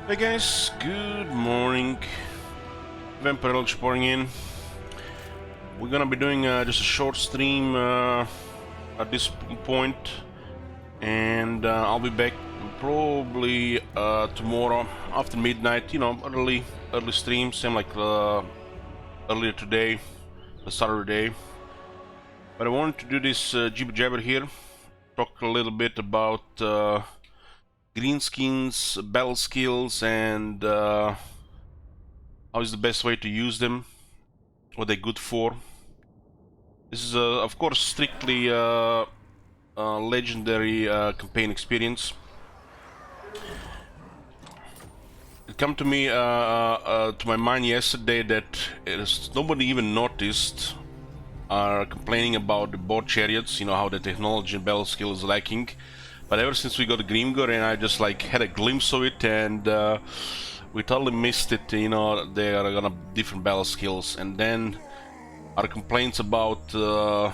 Hey guys, good morning. Vampire Village pouring in. We're gonna be doing just a short stream at this point, and I'll be back probably tomorrow after midnight. You know, early stream, same like earlier today, the Saturday. But I wanted to do this Jibber here, talk a little bit about Greenskins, battle skills, and how is the best way to use them, what they're good for. This is, of course, strictly legendary campaign experience. It came to me to my mind yesterday that nobody even noticed are complaining about the board chariots. You know how the technology and battle skill is lacking. But ever since we got Grimgor, and I just like had a glimpse of it, and we totally missed it. You know, they are gonna different battle skills, and then our complaints about the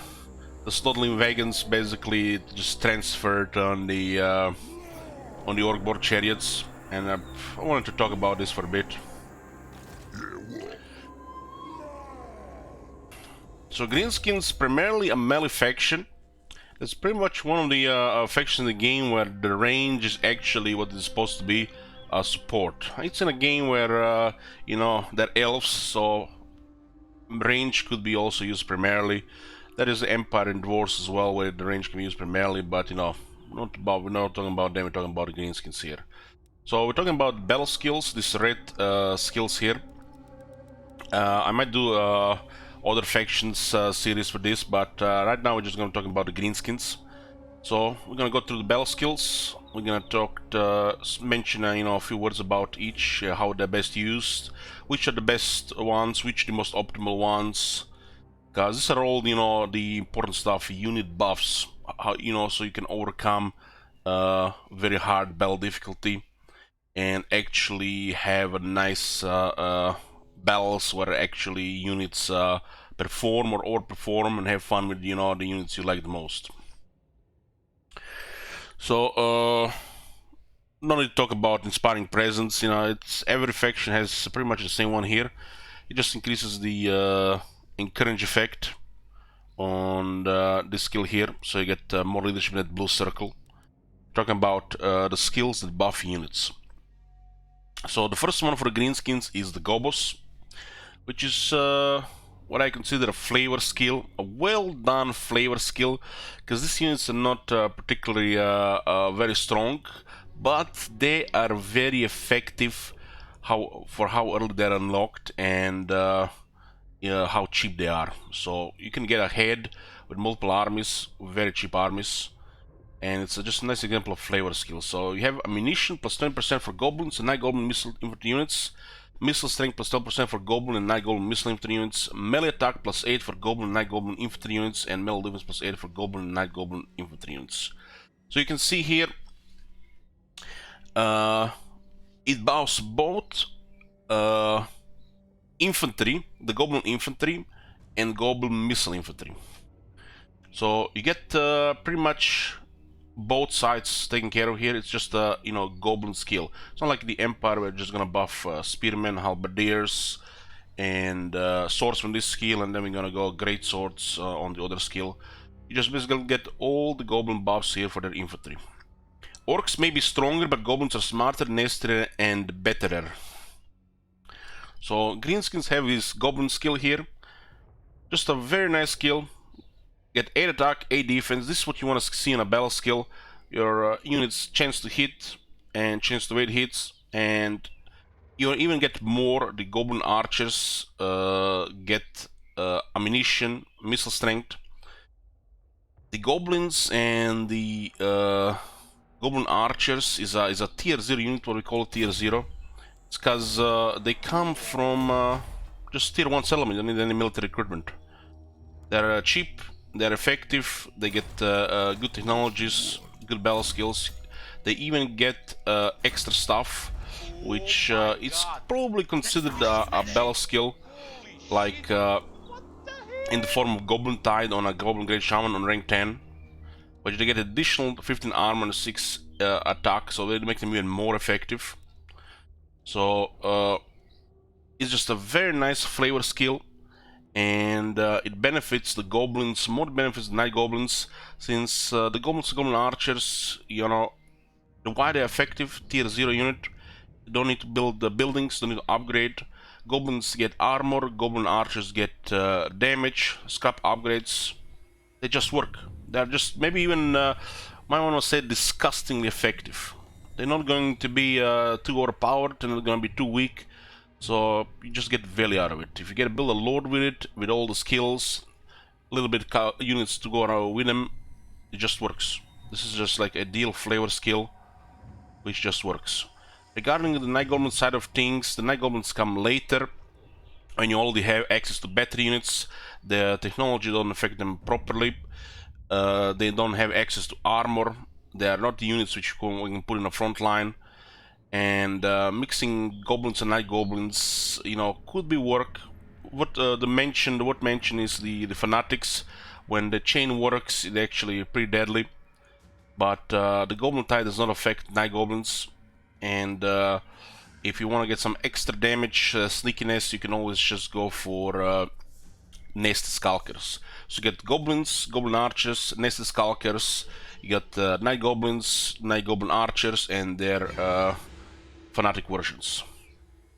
Snodling wagons basically just transferred on the orc board chariots, and I wanted to talk about this for a bit. So Greenskins primarily a melee faction. It's pretty much one of the factions in the game where the range is actually what it's supposed to be, support. It's in a game where you know, they're elves, so range could be also used primarily. There is the Empire and Dwarves as well, where the range can be used primarily, but you know, we're not talking about them, we're talking about the Greenskins here. So we're talking about battle skills, these red skills here. I might do other factions series for this, but right now we're just going to talk about the Greenskins. So we're going to go through the battle skills. We're going to mention you know, a few words about each, how they're best used, which are the best ones, which are the most optimal ones. Because these are all, you know, the important stuff, unit buffs, how, you know, so you can overcome very hard battle difficulty and actually have a nice battles where actually units perform or overperform and have fun with, you know, the units you like the most. So no need to talk about inspiring presence. You know, it's every faction has pretty much the same one here. It just increases the encourage effect on this skill here, so you get more leadership in that blue circle. Talking about the skills that buff units. So the first one for the Greenskins is the Gobos, which is what I consider a flavor skill, a well done flavor skill, because these units are not particularly very strong, but they are very effective for how early they're unlocked and how cheap they are. So you can get ahead with multiple armies, very cheap armies, and it's just a nice example of flavor skill. So you have ammunition plus 20% for goblins and 9 goblin missile infantry units, missile strength plus 12% for goblin and 9 goblin missile infantry units, melee attack plus 8 for goblin and 9 goblin infantry units, and melee defense plus 8 for goblin and 9 goblin infantry units. So you can see here, it buffs both infantry, the goblin infantry, and goblin missile infantry. So you get pretty much both sides taken care of here. It's just a, you know, goblin skill. It's not like the Empire, we're just gonna buff spearmen, halberdiers, and swords from this skill, and then we're gonna go great swords on the other skill. You just basically get all the goblin buffs here for their infantry. Orcs may be stronger, but goblins are smarter, nastier, and betterer. So Greenskins have his goblin skill here. Just a very nice skill. Get 8 attack, 8 defense. This is what you want to see in a battle skill. Your units chance to hit and chance to wait hits, and you even get more. The goblin archers get ammunition, missile strength. The goblins and the goblin archers is a tier 0 unit, what we call tier 0. It's because they come from just tier 1 settlement. You don't need any military recruitment. They're cheap, they're effective, they get good technologies, good battle skills. They even get extra stuff, which is probably considered a battle skill, like in the form of Goblin Tide on a Goblin Great Shaman on rank 10. But they get additional 15 armor and 6 attack, so they make them even more effective. So it's just a very nice flavor skill, and it benefits the goblins, more benefits the night goblins, since the goblins, goblin archers, you know, the why they're effective tier 0 unit. You don't need to build the buildings, don't need to upgrade. Goblins get armor, goblin archers get damage, scrap upgrades. They just work. They're just maybe even might want to say disgustingly effective. They're not going to be too overpowered, they're not going to be too weak. So you just get value out of it. If you get to build a lord with it, with all the skills, a little bit units to go around with them, it just works. This is just like a deal flavor skill, which just works. Regarding the Night Goblin side of things, the Night Goblins come later, when you already have access to better units. The technology don't affect them properly. They don't have access to armor. They are not the units which we can put in the front line. And mixing goblins and night goblins, you know, could be work. What mention is the fanatics. When the chain works, it's actually pretty deadly. But the goblin tide does not affect night goblins. And if you want to get some extra damage, sneakiness, you can always just go for nested skulkers. So you get goblins, goblin archers, nested skulkers. You got night goblins, night goblin archers, and their fanatic versions.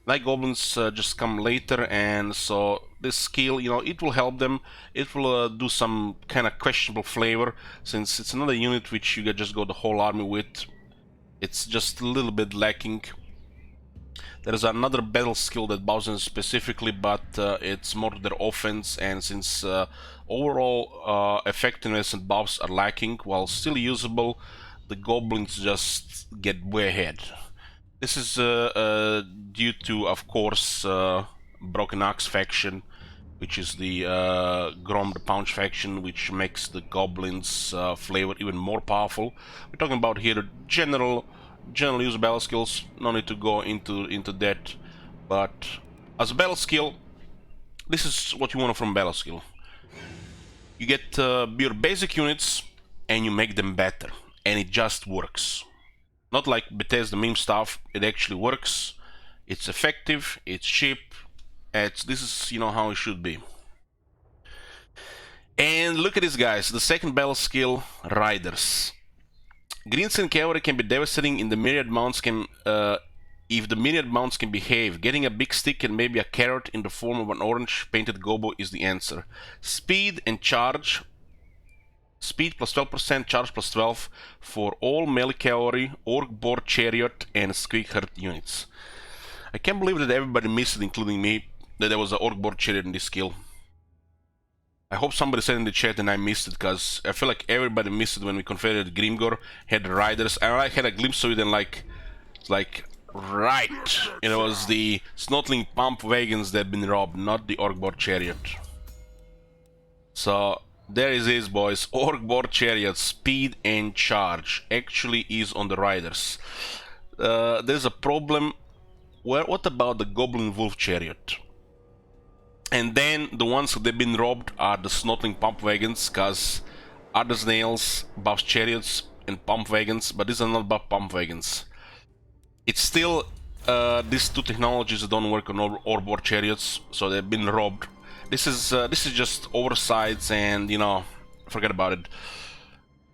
Night goblins just come later, and so this skill, you know, it will help them. It will do some kind of questionable flavor, since it's another unit which you can just go the whole army with. It's just a little bit lacking. There is another battle skill that buffs them specifically, but it's more to their offense, and since overall effectiveness and buffs are lacking, while still usable, the goblins just get way ahead. This is due to, of course, Broken Axe faction, which is the Grom the Punch faction, which makes the goblins flavor even more powerful. We're talking about here general use battle skills. No need to go into that, but as a battle skill, this is what you want from battle skill. You get your basic units and you make them better, and it just works. Not like Bethesda meme stuff. It actually works. It's effective. It's cheap. This is, you know, how it should be. And look at this, guys. The second battle skill, Riders. Greenskin Cavalry can be devastating in the myriad mounts can if the myriad mounts can behave. Getting a big stick and maybe a carrot in the form of an orange painted gobo is the answer. Speed and charge. Speed plus 12%, charge plus 12 for all melee cavalry, orc board chariot, and squeak herd units. I can't believe that everybody missed it, including me, that there was an orc board chariot in this skill. I hope somebody said in the chat and I missed it, because I feel like everybody missed it when we configured Grimgor, had the riders, and I had a glimpse of it and like, right, it was the snotling pump wagons that had been robbed, not the orc board chariot. So there it is, boys. Orc board chariot, speed and charge actually is on the riders. There's a problem. What about the goblin wolf chariot? And then the ones that have been robbed are the snotling pump wagons, because other snails buffs chariots and pump wagons, but these are not buff pump wagons. It's still these two technologies that don't work on orc board chariots, so they've been robbed. This is just oversights, and you know, forget about it.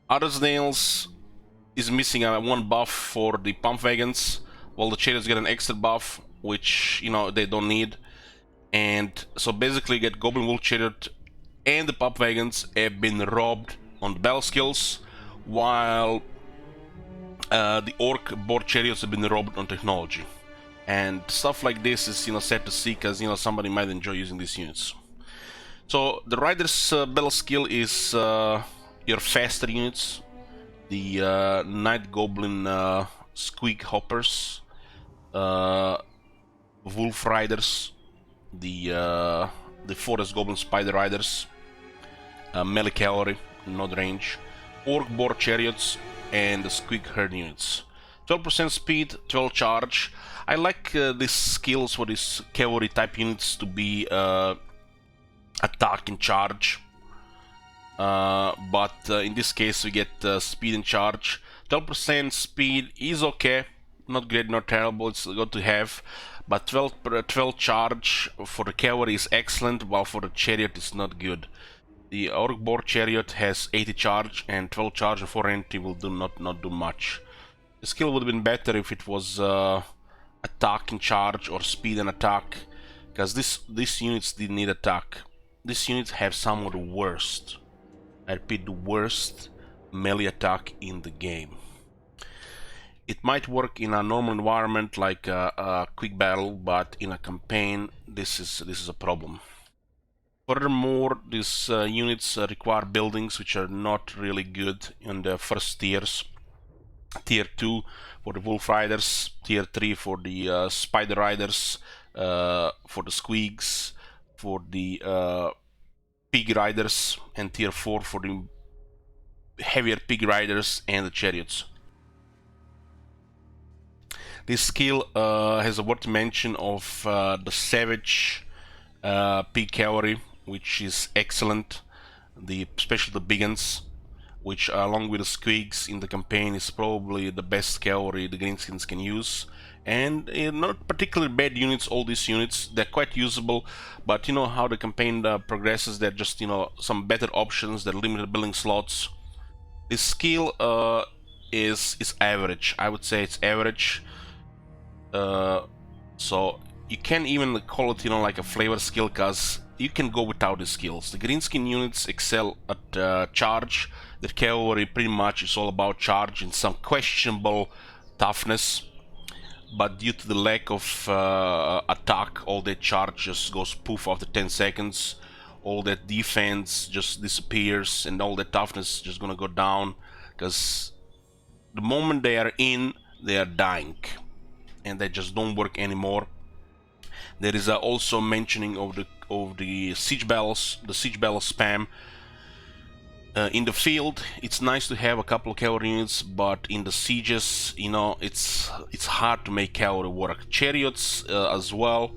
Other snails is missing one buff for the pump wagons, while the chariots get an extra buff, which, you know, they don't need. And so basically you get Goblin Wolf Chariot and the pump wagons have been robbed on the battle skills, while the Orc board chariots have been robbed on technology. And stuff like this is, you know, sad to see, because, you know, somebody might enjoy using these units. So the Rider's battle skill is your faster units, the Night Goblin Squeak Hoppers, Wolf Riders, the Forest Goblin Spider Riders, Melee Cavalry, not range, Orc Board Chariots, and the Squeak Herd units. 12% speed, 12 charge. I like these skills for these cavalry type units to be attack and charge, but in this case we get speed and charge. 12% speed is okay, not great, not terrible, it's good to have. But 12 charge for the cavalry is excellent, while for the chariot it's not good. The Orc-Boar chariot has 80 charge, and 12 charge and 4 entry will not do much. The skill would have been better if it was attack and charge or speed and attack, because these units didn't need attack. These units have some of the worst, I repeat, the worst melee attack in the game. It might work in a normal environment like a quick battle, but in a campaign this is a problem. Furthermore, these units require buildings which are not really good in the first tiers. Tier 2 for the Wolf Riders, Tier 3 for the Spider Riders, for the Squeaks, for the Pig Riders, and Tier 4 for the heavier Pig Riders and the Chariots. This skill has a worth mention of the Savage Pig Cavalry, which is excellent, especially the big ones, which along with the Squigs in the campaign is probably the best cavalry the Greenskins can use. And not particularly bad units, all these units, they're quite usable, but you know how the campaign progresses, they're just, you know, some better options, they're limited building slots. This skill is average, I would say it's average. So you can even call it, you know, like a flavor skill, because you can go without the skills. The Greenskin units excel at charge. The cavalry pretty much is all about charge and some questionable toughness, but due to the lack of attack, all that charge just goes poof after 10 seconds. All that defense just disappears, and all that toughness is just gonna go down, because the moment they are in, they are dying, and they just don't work anymore. There is also mentioning of the siege bells, the siege bell spam. In the field, it's nice to have a couple of cavalry units, but in the sieges, you know, it's hard to make cavalry work. Chariots as well,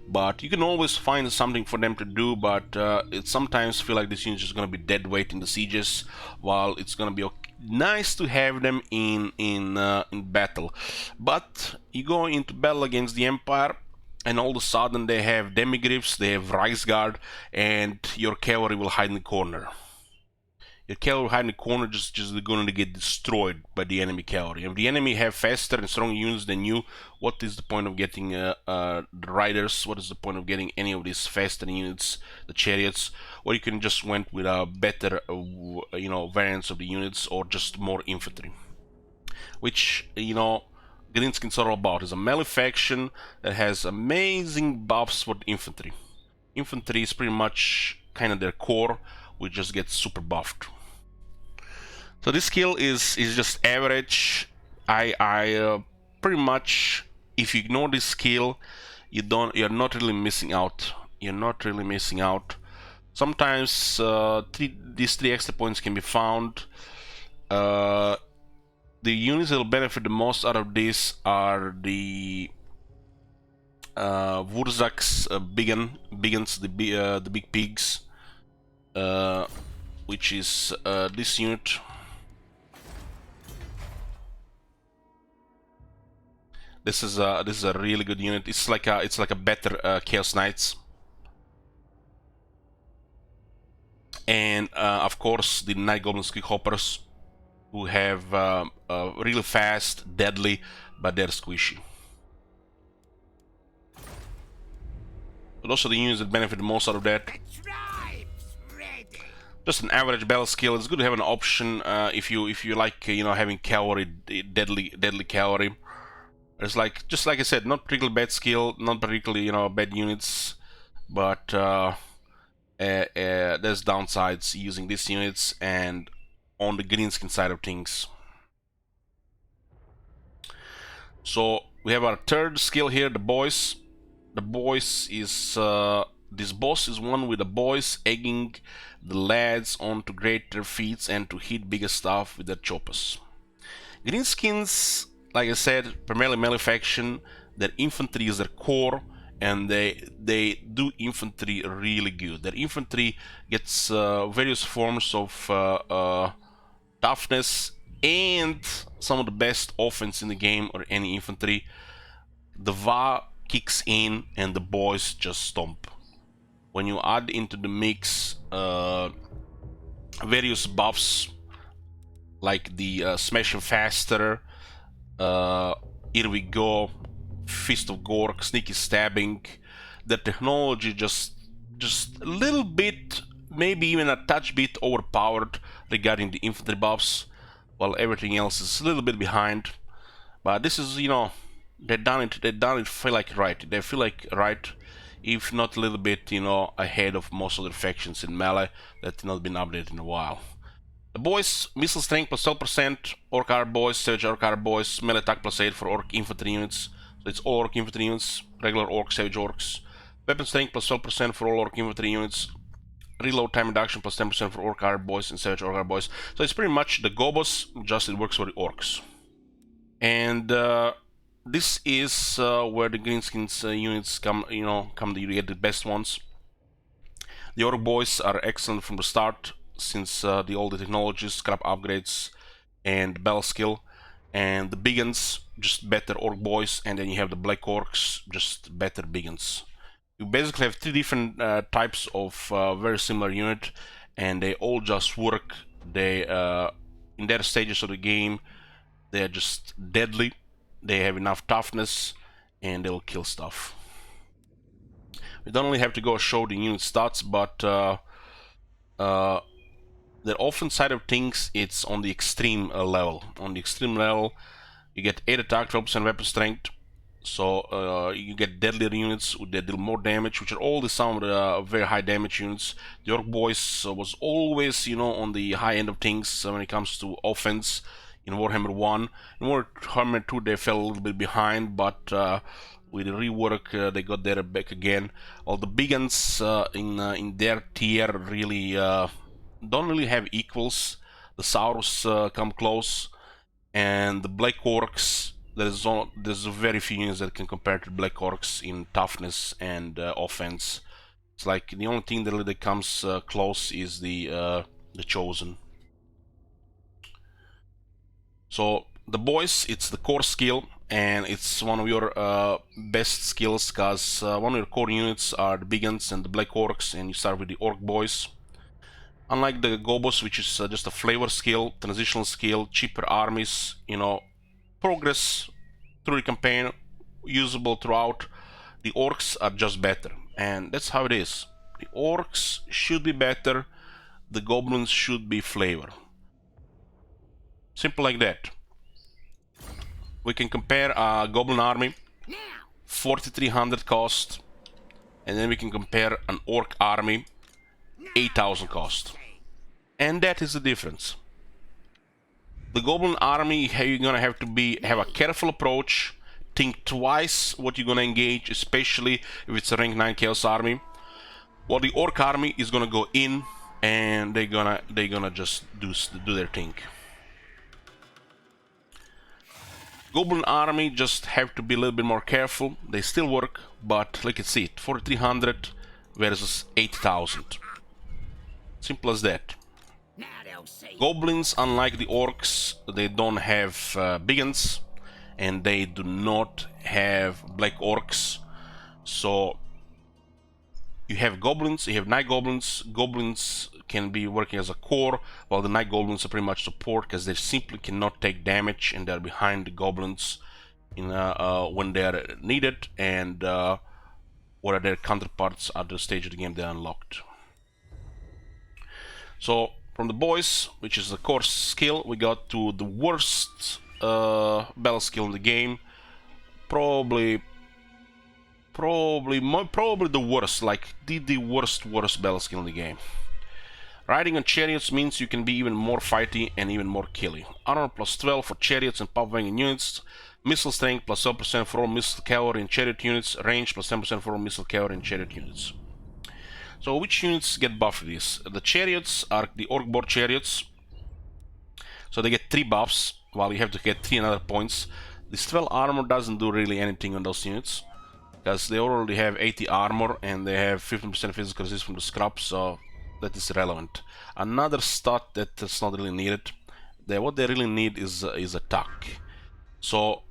but you can always find something for them to do. But it sometimes feel like this unit is going to be dead weight in the sieges, while it's going to be nice to have them in battle. But you go into battle against the Empire, and all of a sudden they have demigriffs, they have Rice Guard, and your cavalry will hide in the corner. Your cavalry hide in the corner just going to get destroyed by the enemy cavalry. If the enemy have faster and stronger units than you, what is the point of getting the riders? What is the point of getting any of these faster units, the chariots? Or you can just went with a better, you know, variants of the units, or just more infantry, which, you know, Greenskins are all about. Is a melee faction that has amazing buffs for the infantry. Infantry is pretty much kind of their core, which just gets super buffed. So this skill is just average. I pretty much, if you ignore this skill, you're not really missing out. You're not really missing out. Sometimes these 3 extra points can be found. The units that will benefit the most out of this are the Wurzaks, Biggins, the big pigs, which is this unit. This is a really good unit. It's like a better Chaos Knights. And of course the Night Goblin Quick Hoppers, who have really fast, deadly, but they're squishy. But those are the units that benefit the most out of that. Just an average battle skill. It's good to have an option if you like, you know, having cavalry, deadly cavalry. It's like, just like I said, not particularly bad skill, not particularly, you know, bad units, but there's downsides using these units and on the Greenskin side of things. So we have our third skill here, the boys. The boys is this boss is one with the boys egging the lads on to greater feats and to hit bigger stuff with their choppers. Greenskins, like I said, primarily melee faction. Their infantry is their core, and they do infantry really good. Their infantry gets various forms of toughness, and some of the best offense in the game or any infantry. The Va kicks in and the boys just stomp. When you add into the mix various buffs like the smashing faster, here we go, fist of Gork, sneaky stabbing, the technology just a little bit, maybe even a touch bit overpowered regarding the infantry buffs, while everything else is a little bit behind. But this is, you know, they done it feel like right. They feel like right, if not a little bit, you know, ahead of most of the factions in melee that have not been updated in a while. The boys, missile strength plus 12%, orc archer boys, savage orc archer boys, melee attack plus 8 for orc infantry units. So it's all orc infantry units, regular orc, savage orcs. Weapon strength plus 12% for all orc infantry units. Reload time reduction plus 10% for orc archer boys and savage orc archer boys. So it's pretty much the gobos, just it works for the orcs. And this is where the Greenskins units come, you get the best ones. The orc boys are excellent from the start, since all the technologies, scrap upgrades, and battle skill. And the biggins, just better orc boys, and then you have the black orcs, just better biggins. You basically have three different types of very similar unit, and they all just work. They in their stages of the game, they are just deadly. They have enough toughness, and they'll kill stuff. We don't only have to go show the unit stats, but the offense side of things, it's on the extreme level. On the extreme level, you get 8 attack, 12% weapon strength. So you get deadlier units that deal more damage, which are all some of the very high damage units. The Orc Boys was always, on the high end of things when it comes to offense in Warhammer 1. In Warhammer 2 they fell a little bit behind, but with the rework they got there back again. All the big guns in their tier really don't really have equals. The Saurus come close, and the Black Orcs, there's very few units that can compare to Black Orcs in toughness and offense. It's like the only thing that really comes close is the Chosen. So the boys, it's the core skill, and it's one of your best skills, because one of your core units are the big guns and the Black Orcs, and you start with the Orc Boys. Unlike the Gobos, which is just a flavor skill, transitional skill, cheaper armies, progress through the campaign, usable throughout, the Orcs are just better. And that's how it is. The Orcs should be better, the Goblins should be flavor. Simple like that. We can compare a Goblin army, 4,300 cost, and then we can compare an Orc army, 8,000 cost. And that is the difference. The Goblin army, you're gonna have to have a careful approach, think twice what you're gonna engage, especially if it's a rank 9 Chaos army. While the Orc army is gonna go in, and they're gonna just do their thing. Goblin army just have to be a little bit more careful. They still work, but look at it, 4,300 versus 8,000. Simple as that. Goblins, unlike the Orcs, they don't have big guns, and they do not have Black Orcs. So you have Goblins, you have Night Goblins. Goblins can be working as a core, while the Night Goblins are pretty much support, because they simply cannot take damage, and they're behind the Goblins when they're needed, and what are their counterparts at the stage of the game they unlocked. So from the boys, which is the core skill, we got to the worst battle skill in the game. Probably the worst, like the worst battle skill in the game. Riding on chariots means you can be even more fighty and even more killy. Armor plus 12 for chariots and pop-wagon units. Missile strength plus 12% for all missile cavalry and chariot units. Range plus 10% for all missile cavalry and chariot units. So which units get buffed with this? The chariots are the Orc board chariots. So they get 3 buffs, while you have to get 3 another points. This 12 armor doesn't do really anything on those units, because they already have 80 armor and they have 15% physical resist from the scrap, so that is irrelevant. Another stat that is not really needed, what they really need is attack. So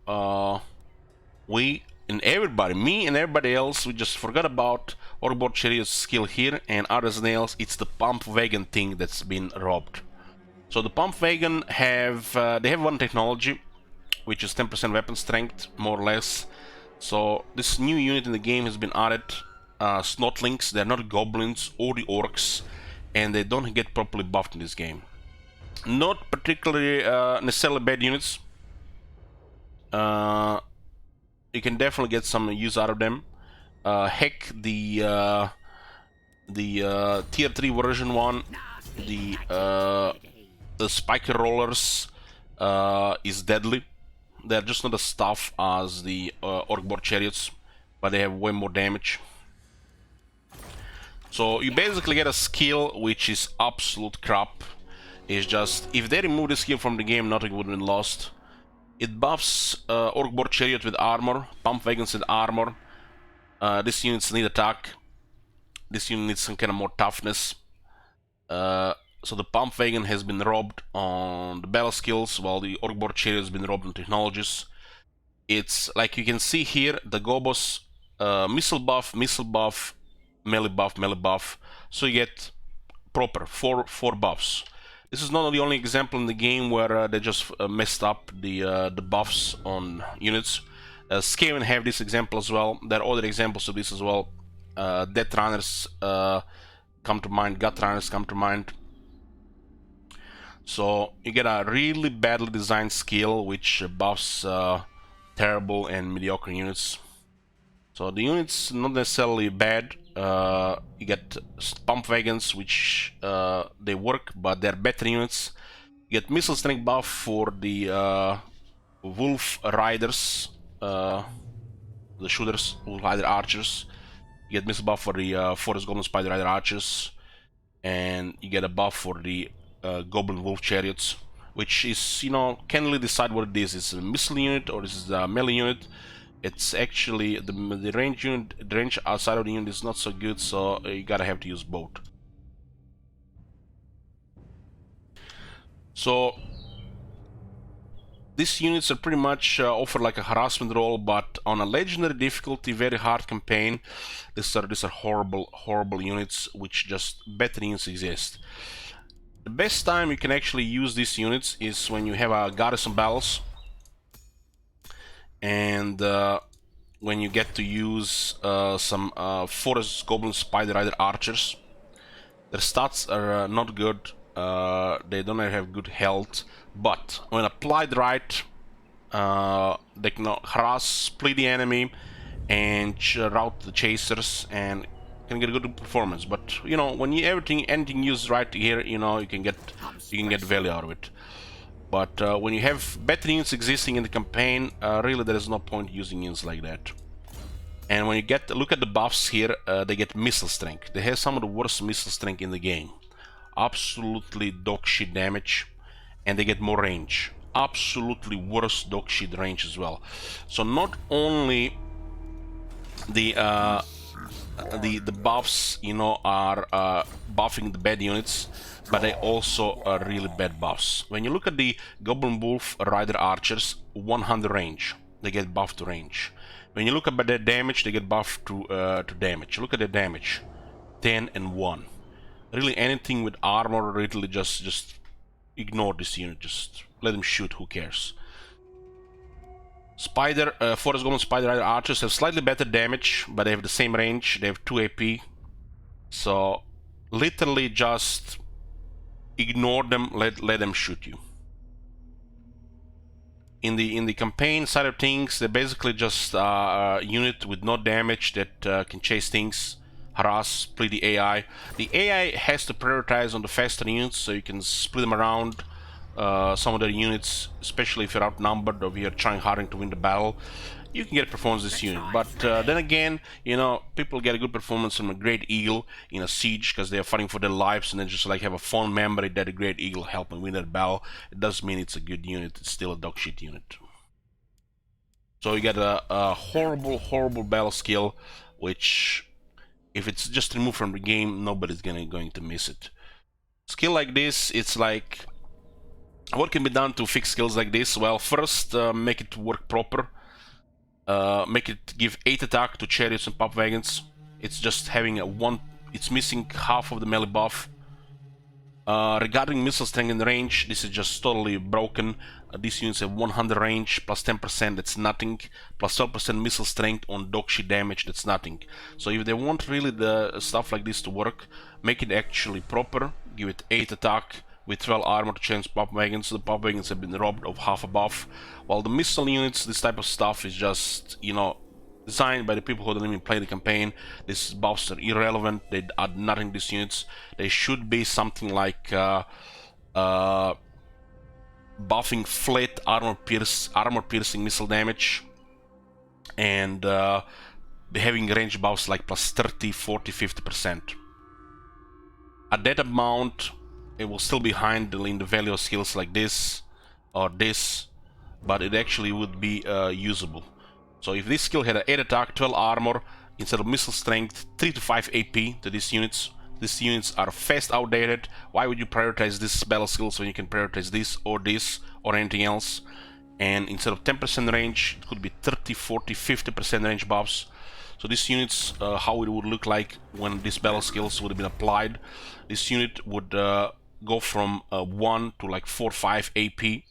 we and everybody, me and everybody else, we just forgot about Orkboard Chariot's skill here, and other than else, it's the pump wagon thing that's been robbed. So the pump wagon have they have one technology, which is 10% weapon strength, more or less. So this new unit in the game has been added. Snotlings, they're not goblins or the orcs, and they don't get properly buffed in this game. Not particularly necessarily bad units. You can definitely get some use out of them. Heck, the tier 3 version 1, the spiker rollers is deadly. They're just not as tough as the Orkboard chariots, but they have way more damage. So you basically get a skill which is absolute crap. It's just, if they remove this skill from the game, nothing would have been lost. It buffs Orkboard chariot with armor, pump wagons with armor. This units need attack. This unit needs some kind of more toughness. So the pump wagon has been robbed on the battle skills, while the Orkboard chariot has been robbed on technologies. It's like you can see here, the Gobos missile buff, melee buff. So you get proper four buffs. This is not the only example in the game where they just messed up the buffs on units. Skaven have this example as well. There are other examples of this as well. Death Runners come to mind, Gut Runners come to mind. So you get a really badly designed skill which buffs terrible and mediocre units. So the units not necessarily bad. You get pump wagons, which they work, but they're better units. You get missile strength buff for the wolf riders, the shooters, wolf rider archers. You get missile buff for the forest goblin spider rider archers, and you get a buff for the goblin wolf chariots, which is, you know, can't really decide what it is. It's a missile unit or is it a melee unit. It's actually the range unit. The range outside of the unit is not so good, so you gotta have to use both. So these units are pretty much offer like a harassment role, but on a legendary difficulty, very hard campaign. These are horrible units, which just better units exist. The best time you can actually use these units is when you have a garrison battles. And when you get to use some forest goblin spider rider archers. Their stats are not good. They don't have good health, but when applied right, they can harass, split the enemy, and rout the chasers, and can get a good performance. But you know, when anything used right here, you know, you can get value out of it. But when you have better units existing in the campaign, really there is no point using units like that. And when you look at the buffs here, they get missile strength. They have some of the worst missile strength in the game. Absolutely dog shit damage, and they get more range. Absolutely worst dog shit range as well. So not only the buffs, you know, are buffing the bad units, but they also are really bad buffs. When you look at the Goblin Wolf Rider Archers, 100 range, they get buffed to range. When you look at their damage, they get buffed to damage. Look at their damage, 10 and 1. Really, anything with armor, really just ignore this unit. Just let them shoot. Who cares? Forest Goblin Spider Rider Archers have slightly better damage, but they have the same range. They have 2 AP. So literally just ignore them, let them shoot you. In the campaign side of things, they're basically just a unit with no damage that can chase things, harass, split the AI. The AI has to prioritize on the faster units, so you can split them around some of their units, especially if you're outnumbered or if you're trying harder to win the battle. You can get performance this unit, but then again, you know, people get a good performance from a Great Eagle in a siege because they are fighting for their lives, and then just like have a fond memory that a Great Eagle helped them win that battle. It doesn't mean it's a good unit. It's still a dog shit unit. So you get a horrible battle skill, which if it's just removed from the game, nobody's going to miss it. Skill like this, it's like What can be done to fix skills like this? Well, first, make it work proper. Make it give 8 attack to chariots and pop wagons. It's just having a 1. It's missing half of the melee buff. Regarding missile strength and range, this is just totally broken. These units have 100 range, plus 10%, that's nothing, plus 12% missile strength on dogshit damage, that's nothing. So if they want really the stuff like this to work, make it actually proper, give it 8 attack with 12 armor to chance pop wagons. The pop wagons have been robbed of half a buff, while the missile units, this type of stuff is just, you know, designed by the people who don't even play the campaign. These buffs are irrelevant, they add nothing to these units. They should be something like buffing flat armor piercing missile damage, and having range buffs like plus 30, 40, 50%. At that amount, it will still be behind in the value of skills like this or this, but it actually would be usable. So if this skill had an 8 attack, 12 armor, instead of missile strength, 3 to 5 AP to these units are fast outdated. Why would you prioritize this battle skills when you can prioritize this or anything else? And instead of 10% range, it could be 30, 40, 50% range buffs. So these units, how it would look like when these battle skills would have been applied. This unit would go from 1 to like 4, 5 AP.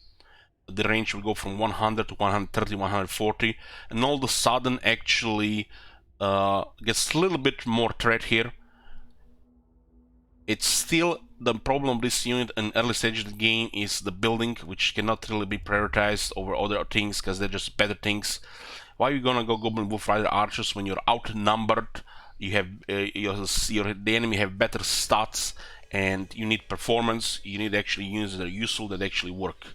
The range will go from 100 to 130, 140, and all of a sudden actually gets a little bit more threat here. It's still the problem of this unit in early stage of the game is the building, which cannot really be prioritized over other things because they're just better things. Why are you gonna go Goblin Wolf Rider Archers when you're outnumbered? You have the enemy have better stats, and you need performance. You need actually units that are useful, that actually work.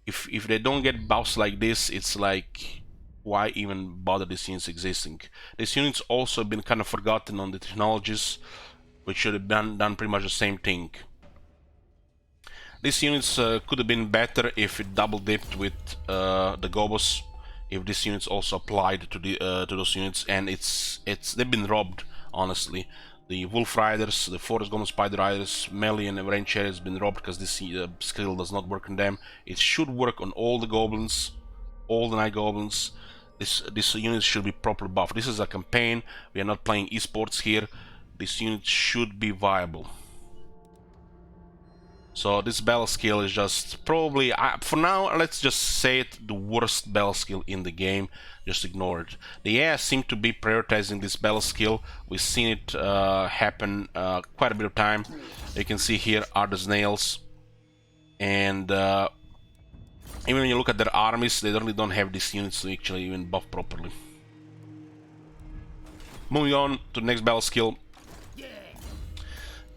If they don't get buffs like this, it's like, why even bother these units existing? These units also have been kind of forgotten on the technologies, which should have done pretty much the same thing. These units could have been better if it double dipped with the Gobos. If these units also applied to those units, and they've been robbed, honestly. The Wolf Riders, the Forest Goblin Spider Riders, melee and range chariots has been robbed because this skill does not work on them. It should work on all the goblins, all the night goblins. This unit should be properly buffed. This is a campaign. We are not playing esports here. This unit should be viable. So this battle skill is just probably, for now, let's just say it, the worst battle skill in the game. Just ignore it. The AI seem to be prioritizing this battle skill. We've seen it happen quite a bit of time. You can see here are the snails, and even when you look at their armies, they really don't have these units to actually even buff properly. Moving on to the next battle skill,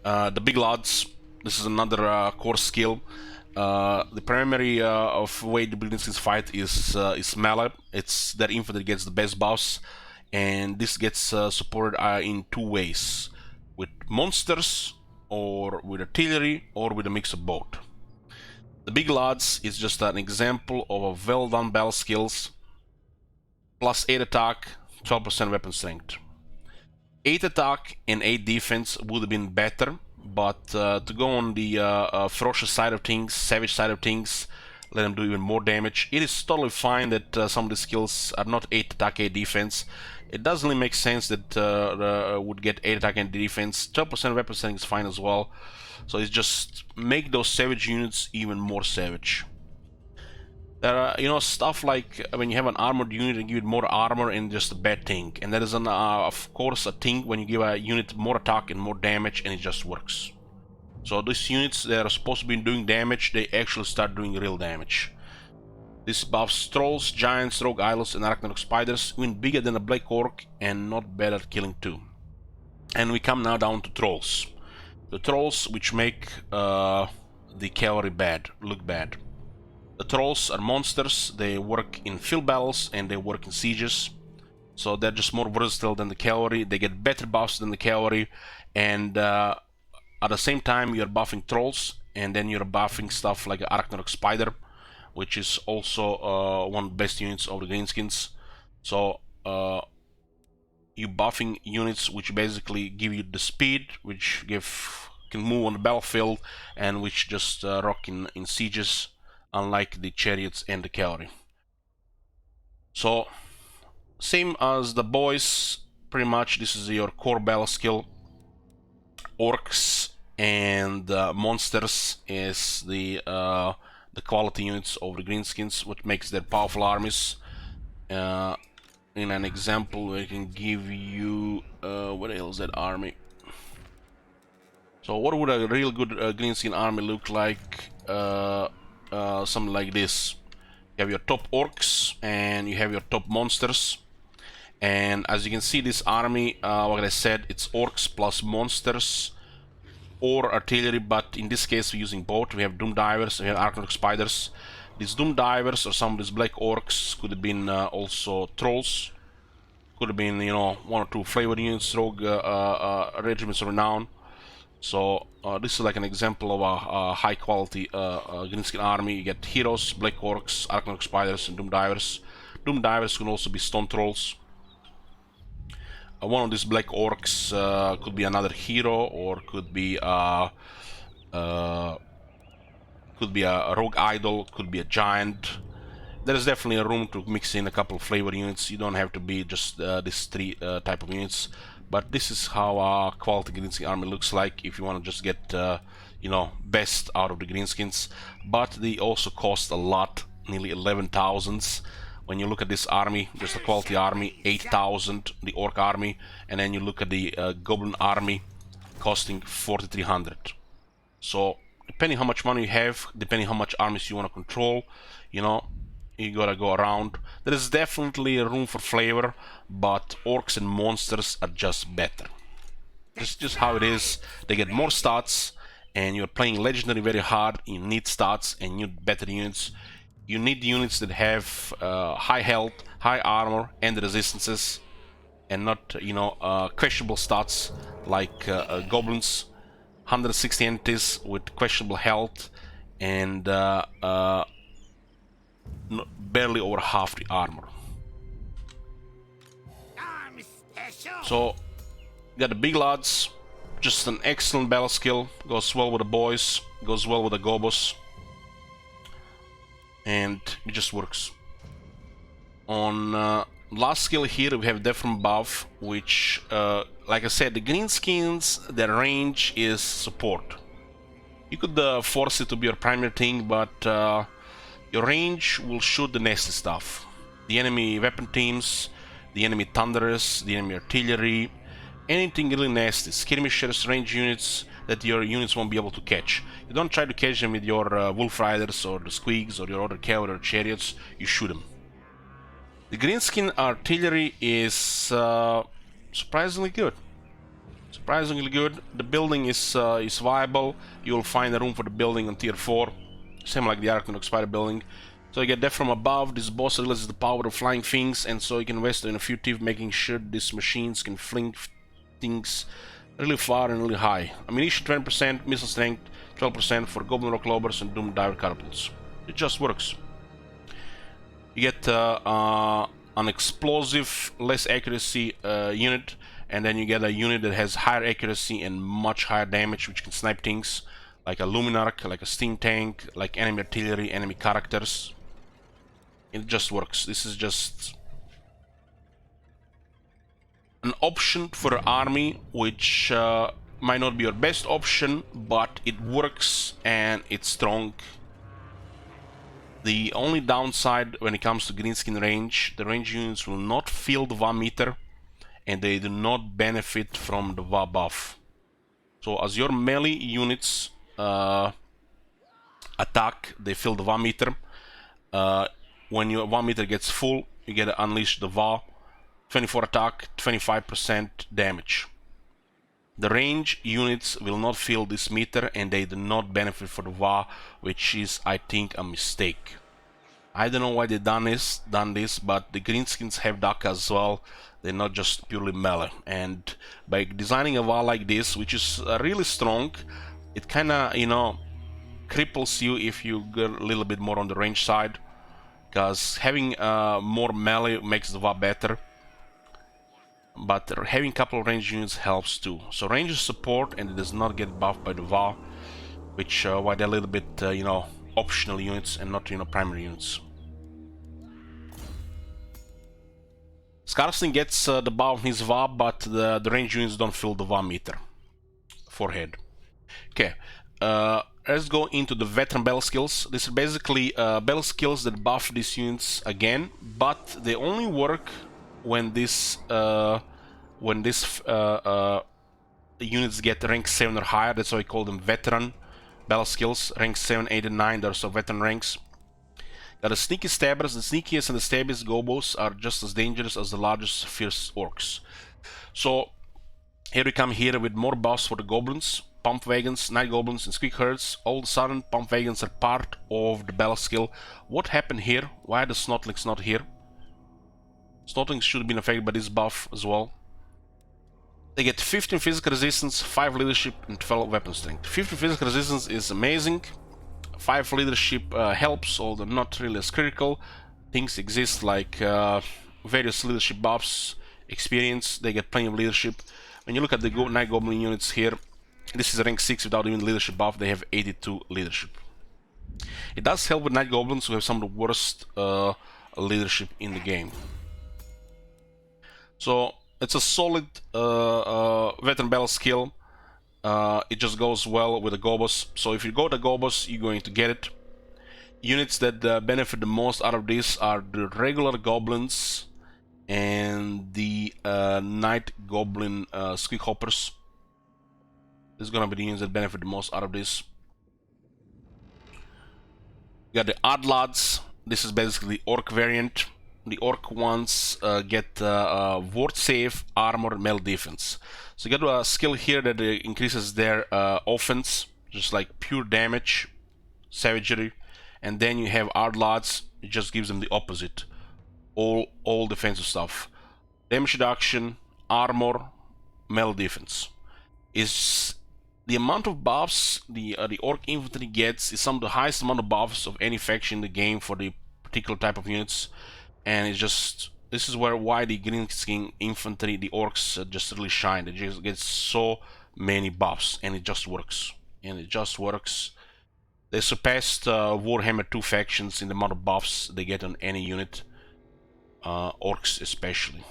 the big lads. This is another core skill. The primary of way the Greenskins fight is melee. It's that infantry gets the best buffs, and this gets supported in 2 ways: with monsters, or with artillery, or with a mix of both. The big lads is just an example of a well done battle skills. Plus 8 attack, 12% weapon strength. 8 attack and 8 defense would have been better. But to go on the ferocious side of things, savage side of things, let them do even more damage. It is totally fine that some of the skills are not 8 attack, 8 defense. It doesn't really make sense that would get 8 attack and defense. 12% weapon strength is fine as well. So it's just make those savage units even more savage. There are, you know, stuff like when you have an armored unit and give it more armor and just a bad thing. And that is, of course, a thing when you give a unit more attack and more damage and it just works. So these units that are supposed to be doing damage, they actually start doing real damage. This buffs trolls, giants, rogue idols, and arachnid spiders, even bigger than a black orc and not bad at killing too. And we come now down to trolls. The trolls which make the cavalry look bad. The trolls are monsters. They work in field battles and they work in sieges, so they're just more versatile than the cavalry. They get better buffs than the cavalry, and at the same time you're buffing trolls, and then you're buffing stuff like Arachnid Spider, which is also one of the best units of the Greenskins. So you buffing units which basically give you the speed, which give can move on the battlefield and which just rock in sieges, unlike the chariots and the cavalry. So same as the boys, pretty much this is your core battle skill. Orcs and monsters is the quality units of the Greenskins, which makes their powerful armies. In an example, I can give you what else is that army? So what would a real good Greenskin army look like? Something like this. You have your top orcs and you have your top monsters. And as you can see, this army, like I said, it's orcs plus monsters or artillery, but in this case we're using both. We have doom divers, we have arctic spiders. These doom divers or some of these black orcs could have been also trolls, could have been, you know, one or two flavor units, rogue regiments of renown. So this is like an example of a high quality Greenskin army. You get heroes, black orcs, arctic spiders, and doom divers. Doom divers can also be stone trolls. One of these black orcs could be another hero, or could be a rogue idol, could be a giant. There is definitely a room to mix in a couple of flavor units. You don't have to be just these three type of units. But this is how a quality Greenskin army looks like if you want to just get you know, best out of the Greenskins. But they also cost a lot, nearly 11,000. When you look at this army, just a quality army, 8,000, the orc army, and then you look at the goblin army, costing 4,300. So depending how much money you have, depending how much armies you want to control, you know, you gotta go around. There is definitely a room for flavor, but orcs and monsters are just better. It's just how it is. They get more stats, and you're playing legendary very hard. You need stats and you need better units. You need units that have high health, high armor, and resistances, and not, you know, questionable stats like goblins, 160 entities with questionable health, and barely over half the armor. So, you got the big lads, just an excellent battle skill, goes well with the boys, goes well with the gobos, and it just works. On last skill here we have different buff, which like I said, the Greenskins, their range is support. You could force it to be your primary thing, but your range will shoot the nasty stuff. The enemy weapon teams, the enemy thunderers, the enemy artillery, anything really nasty, skirmishers, range units that your units won't be able to catch. You don't try to catch them with your wolf riders or the squigs or your other cavalry or chariots, you shoot them. The Greenskin artillery is surprisingly good. Surprisingly good. The building is viable. You'll find a room for the building on tier 4. Same like the Arctic Spider building. So you get that from above. This boss realizes the power of flying things, and so you can invest in a few tips, making sure these machines can fling things really far and really high. Ammunition 20%, missile strength 12% for Goblin Rock Lobbers and Doom Diver Catapults. It just works. You get an explosive, less accuracy unit, and then you get a unit that has higher accuracy and much higher damage, which can snipe things like a Luminarch, like a steam tank, like enemy artillery, enemy characters. It just works. This is just an option for an army which might not be your best option, but it works and it's strong. The only downside when it comes to Greenskin range, the range units will not feel the VA meter, and they do not benefit from the VA buff. So as your melee units attack, they fill the VA meter. When your VA meter gets full, you get to unleash the VA. 24 attack, 25% damage. The range units will not fill this meter, and they do not benefit from the VA, which is, I think, a mistake. I don't know why they done this, but the Greenskins have DACA as well. They're not just purely melee. And by designing a VA like this, which is really strong, it kind of, you know, cripples you if you get a little bit more on the range side, because having more melee makes the VA better. but having a couple of range units helps too. So range is support, and it does not get buffed by the VAR, which why they're a little bit, you know, optional units and not, you know, primary units. Scarsling gets the buff on his VAR, but the range units don't fill the VAR meter. Forehead. Okay, let's go into the veteran battle skills. These are basically battle skills that buff these units again, but they only work when this units get rank 7 or higher. That's why I call them veteran battle skills. Rank 7, 8, and 9, those are veteran ranks. Got the sneaky stabbers. The sneakiest and the stabbiest gobos are just as dangerous as the largest fierce orcs. So here we come here with more buffs for the goblins, pump wagons, night goblins, and squeak herds. All of a sudden, pump wagons are part of the battle skill. What happened here? Why are the snotlings not here? Snotlings should have been affected by this buff as well. They get 15 physical resistance, 5 leadership, and 12 weapon strength. 15 physical resistance is amazing. 5 leadership helps, although not really as critical. Things exist like various leadership buffs, experience. They get plenty of leadership. When you look at the Night Goblin units here, this is rank 6 without even leadership buff. They have 82 leadership. It does help with Night Goblins who have some of the worst leadership in the game. So it's a solid veteran battle skill. It just goes well with the Gobos. So if you go to Gobos, you're going to get it. Units that benefit the most out of this are the regular Goblins and the Night Goblin Squeak Hoppers. This is gonna be the units that benefit the most out of this. You got the Odd Lads. This is basically Orc variant. The Orc ones get ward save, armor, melee defense. So you got a skill here that increases their offense, just like pure damage, savagery, and then you have Odd Lads. It just gives them the opposite, all defensive stuff. Damage reduction, armor, melee defense. Is the amount of buffs the Orc infantry gets is some of the highest amount of buffs of any faction in the game for the particular type of units. And it's just, this is why the Greenskin infantry, the orcs, just really shine. They just get so many buffs, and it just works. They surpassed Warhammer 2 factions in the amount of buffs they get on any unit, orcs especially.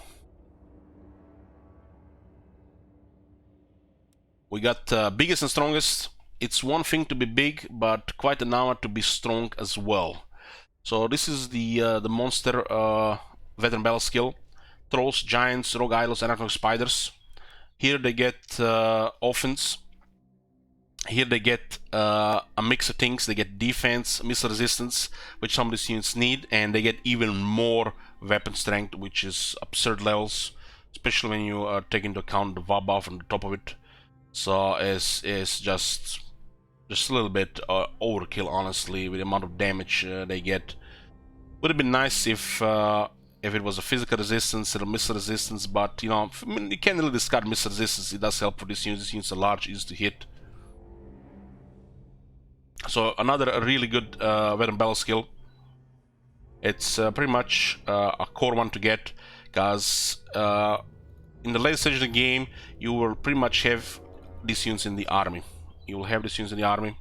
We got biggest and strongest. It's one thing to be big, but quite another to be strong as well. So this is the monster veteran battle skill. Trolls, giants, rogue idols, arachnoid spiders. Here they get offense. Here they get a mix of things. They get defense, missile resistance, which some of these units need, and they get even more weapon strength, which is absurd levels, especially when you take into account the VAR buff on the top of it. So it's just a little bit overkill, honestly, with the amount of damage they get. Would have been nice if it was a physical resistance or a missile resistance, but you know, I mean, you can't really discard missile resistance. It does help for these units. These units are large, easy to hit. So another really good veteran battle skill. It's pretty much a core one to get, because in the later stage of the game, you will pretty much have these units in the army. You will have these units in the army.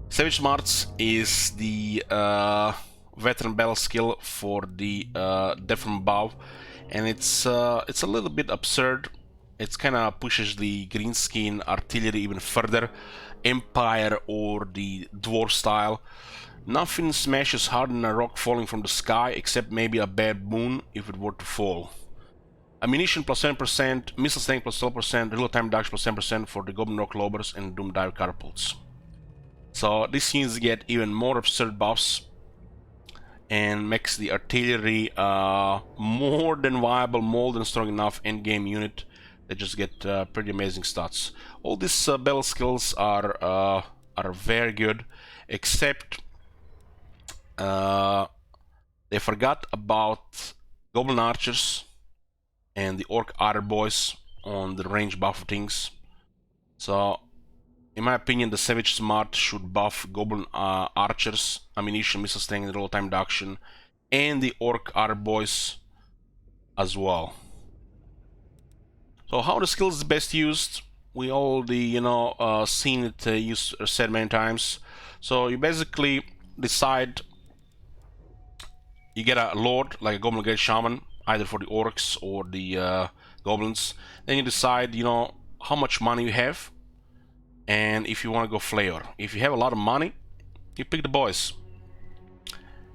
Savage Smarts is the veteran battle skill for the Death from Above, and it's a little bit absurd. It kind of pushes the Greenskin artillery even further, Empire or the Dwarf style. Nothing smashes harder than a rock falling from the sky, except maybe a bad moon if it were to fall. Ammunition plus 10%, missile strength plus 12%, reload time reduction plus 10% for the Goblin Rock Lobers and Doom Dive Catapults. So these units get even more absurd buffs and makes the artillery more than viable, more than strong enough endgame unit. They just get pretty amazing stats. All these battle skills are very good, except they forgot about Goblin Archers and the Orc Archer Boys on the range buff things. So, in my opinion, the Savage Smart should buff Goblin Archers, ammunition, missile strength, and roll time reduction, and the Orc Archer Boys as well. So how the skill is best used, we already, you know, seen it used, said many times. So you basically decide, you get a lord, like a Goblin Great Shaman, either for the orcs or the goblins. Then you decide, you know, how much money you have, and if you want to go flavor. If you have a lot of money, you pick the boys.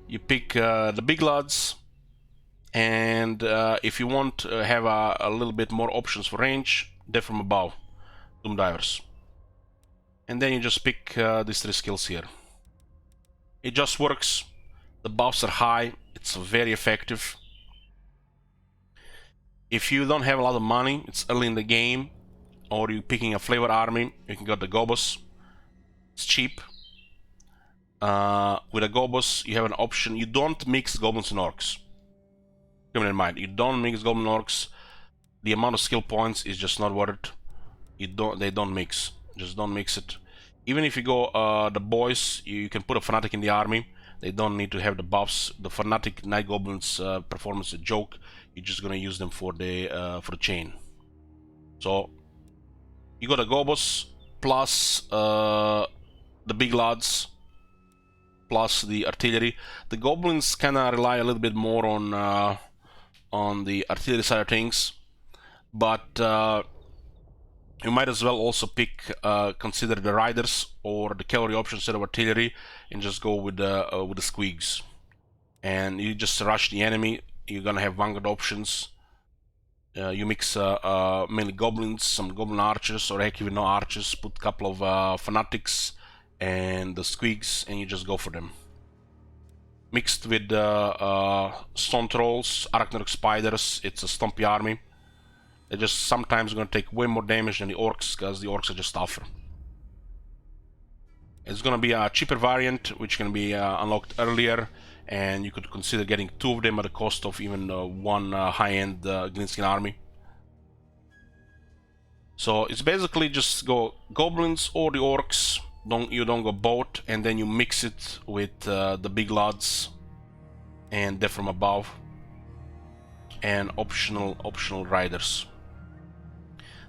You pick the big lads, and if you want to have a little bit more options for range, they're from above, Doom Divers. And then you just pick these 3 skills here. It just works. The buffs are high. It's very effective. If you don't have a lot of money, it's early in the game, or you're picking a flavor army, you can get the Gobos. It's cheap. With a Gobos, you have an option. You don't mix goblins and orcs. Keep it in mind. You don't mix goblin and orcs. The amount of skill points is just not worth it. They don't mix. Just don't mix it. Even if you go the boys, you can put a fanatic in the army. They don't need to have the buffs. The fanatic night goblins performance is a joke. You're just gonna use them for the chain. So you got the Gobos plus the big lads plus the artillery. The goblins kinda rely a little bit more on the artillery side of things, but you might as well also pick consider the riders or the cavalry option instead of artillery, and just go with the squigs. And you just rush the enemy. You're gonna have vanguard options. You mix mainly goblins, some goblin archers, or heck, even no archers. Put a couple of fanatics and the squigs, and you just go for them. Mixed with stone trolls, arachnarok spiders, it's a stumpy army. They're just sometimes going to take way more damage than the orcs, because the orcs are just tougher. It's going to be a cheaper variant, which can be unlocked earlier, and you could consider getting 2 of them at the cost of even one high-end Greenskin army. So it's basically just go goblins or the orcs. You don't go both, and then you mix it with the big lads and they're from above, and optional riders.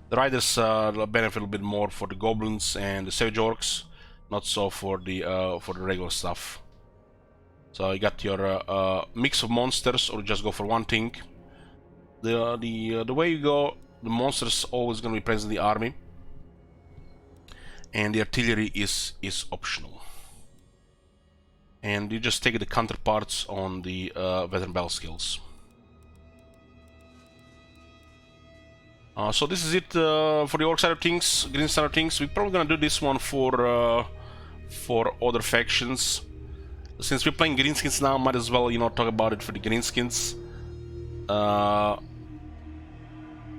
The riders benefit a little bit more for the goblins and the savage orcs, not so for the regular stuff. So you got your mix of monsters, or just go for one thing. The way you go, the monsters always going to be present in the army, and the artillery is optional. And you just take the counterparts on the veteran battle skills. So this is it for the orc side of things, green side of things. We're probably gonna do this one for other factions. Since we're playing Greenskins now, might as well, you know, talk about it for the Greenskins.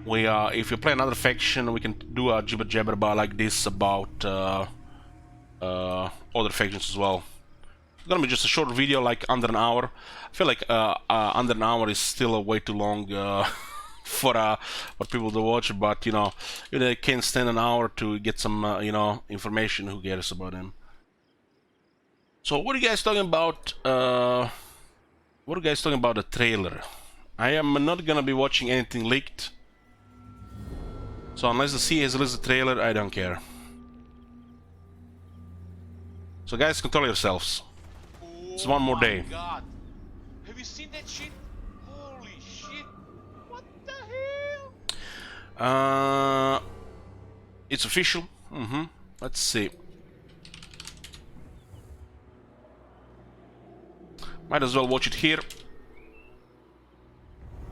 If you play another faction, we can do a jibber like this about other factions as well. It's gonna be just a short video, like under an hour. I feel like under an hour is still way too long for people to watch, but you know, if they can't stand an hour to get some you know, information, who cares about them? So what are you guys talking about? What are you guys talking about the trailer? I am not gonna be watching anything leaked. So unless the CA has released the trailer, I don't care. So guys, control yourselves. It's one more day. God. Have you seen that shit? Holy shit. What the hell? It's official. Let's see. Might as well watch it here.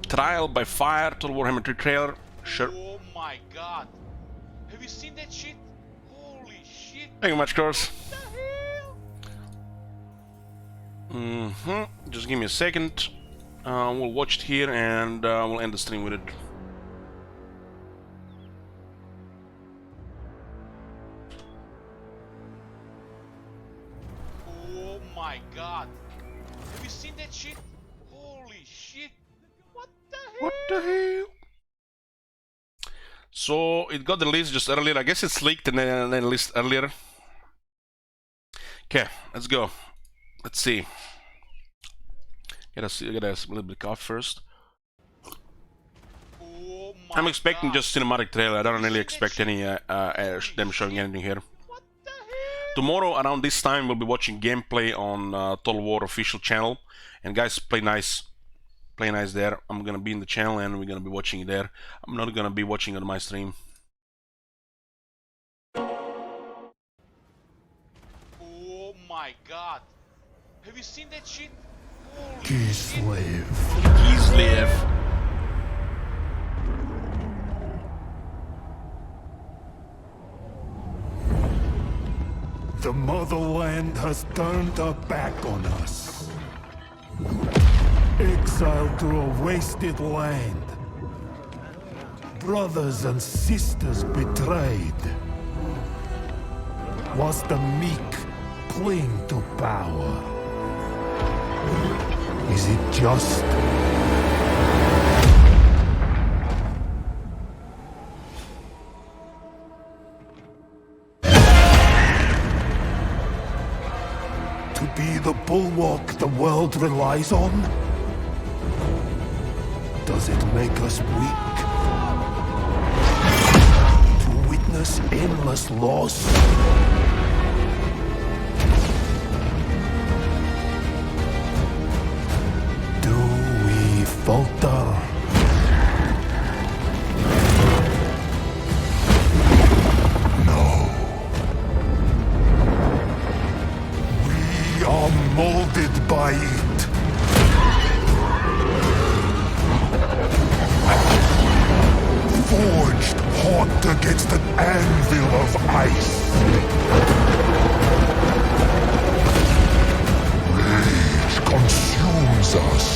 Trial by fire, Total Warhammer 3 trailer. Sure. Oh my god. Have you seen that shit? Holy shit. Thank you much, Cross. What the hell? Just give me a second. We'll watch it here, and we'll end the stream with it. Oh my god. Have you seen that shit? Holy shit. What the hell? What the hell? So it got released just earlier. I guess it's leaked and then released earlier. Okay, let's go. Let's see. Get a little bit of cough first. I'm expecting God. just cinematic trailer. I don't really expect any them showing anything here. Tomorrow around this time we'll be watching gameplay on Total War official channel. And guys, play nice there. I'm gonna be in the channel and we're gonna be watching it there. I'm not gonna be watching it on my stream. Oh my God. Have you seen that shit? Holy Kislev. Kislev. The motherland has turned her back on us. Exiled to a wasted land. Brothers and sisters betrayed. Whilst the meek cling to power. Is it just? To be the bulwark the world relies on? Does it make us weak? To witness endless loss? Do we falter? Molded by it. Forged hot against an anvil of ice. Rage consumes us.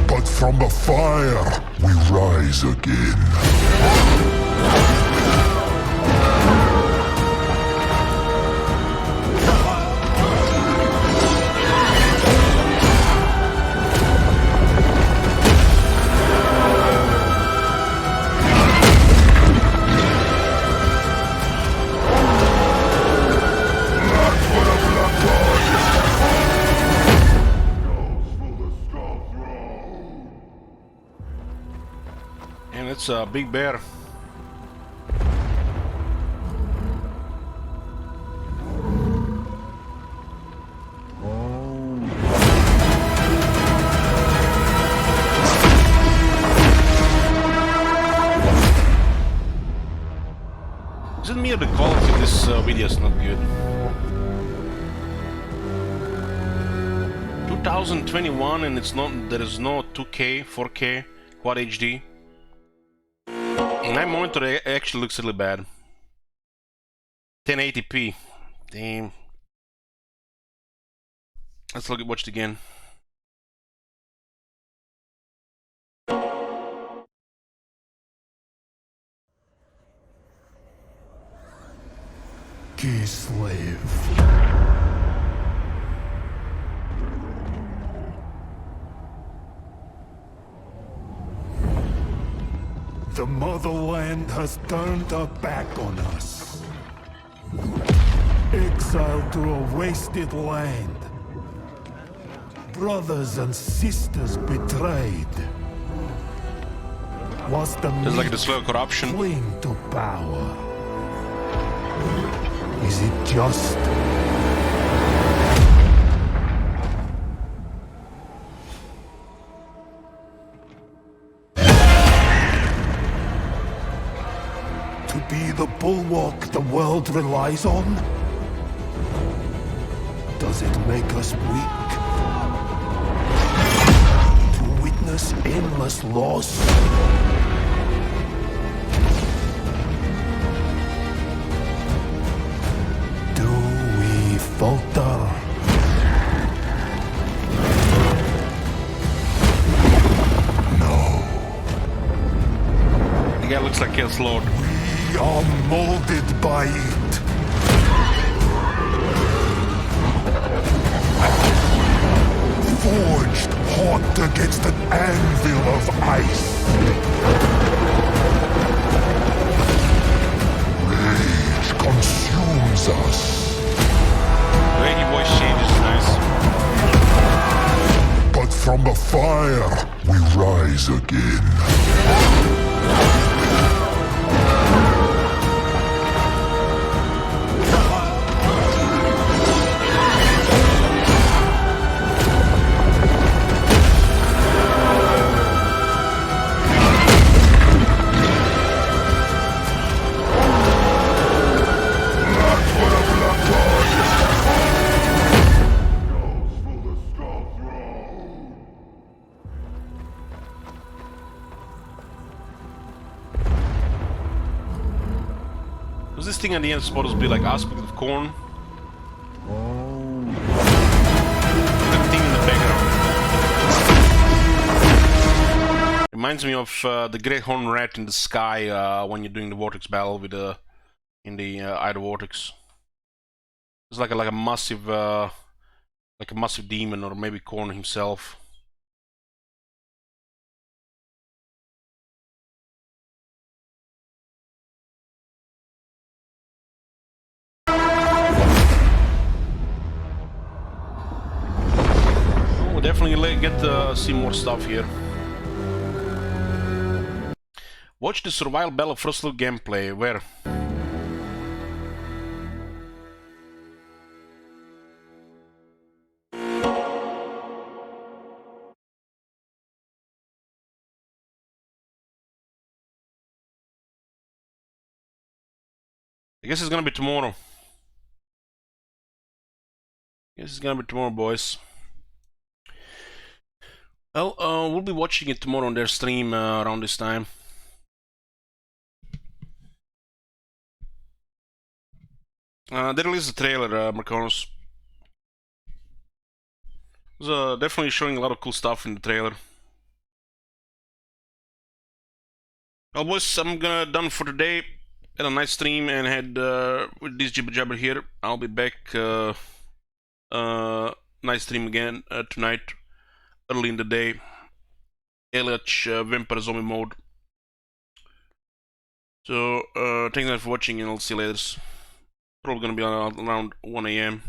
But from the fire, we rise again. It's a big bear. Is it me or the quality of this video is not good? 2021 and it's not. There is no 2K, 4K, Quad HD. My monitor actually looks really bad. 1080p. Damn. Let's watch it again. Kislev. The motherland has turned her back on us. Exiled to a wasted land. Brothers and sisters betrayed. Whilst the There's like the slow corruption. cling to power. Is it just? To be the bulwark the world relies on? Does it make us weak? To witness endless loss? Do we falter? No. The guy looks like Chaos Lord. We are molded by it. Forged hot against an anvil of ice. Rage consumes us. The way he voice changes is nice. But from the fire, we rise again. Was this thing at the end supposed to be like aspect of corn? That thing in the background reminds me of the great horn rat in the sky when you're doing the vortex battle with in the Ida vortex. It's like a massive demon, or maybe Korn himself. We'll definitely get to see more stuff here. Watch the survival battle first look gameplay. Where? I guess it's gonna be tomorrow. Boys. Well, we'll be watching it tomorrow on their stream around this time. They released the trailer, Marconis. It was definitely showing a lot of cool stuff in the trailer. Well, boys, I'm done for today. Had a nice stream and had with this Jibber here. I'll be back. Nice stream again tonight, early in the day. Eliach Vampire Zombie mode. So thanks for watching, and I'll see you later. Probably gonna be around 1 AM.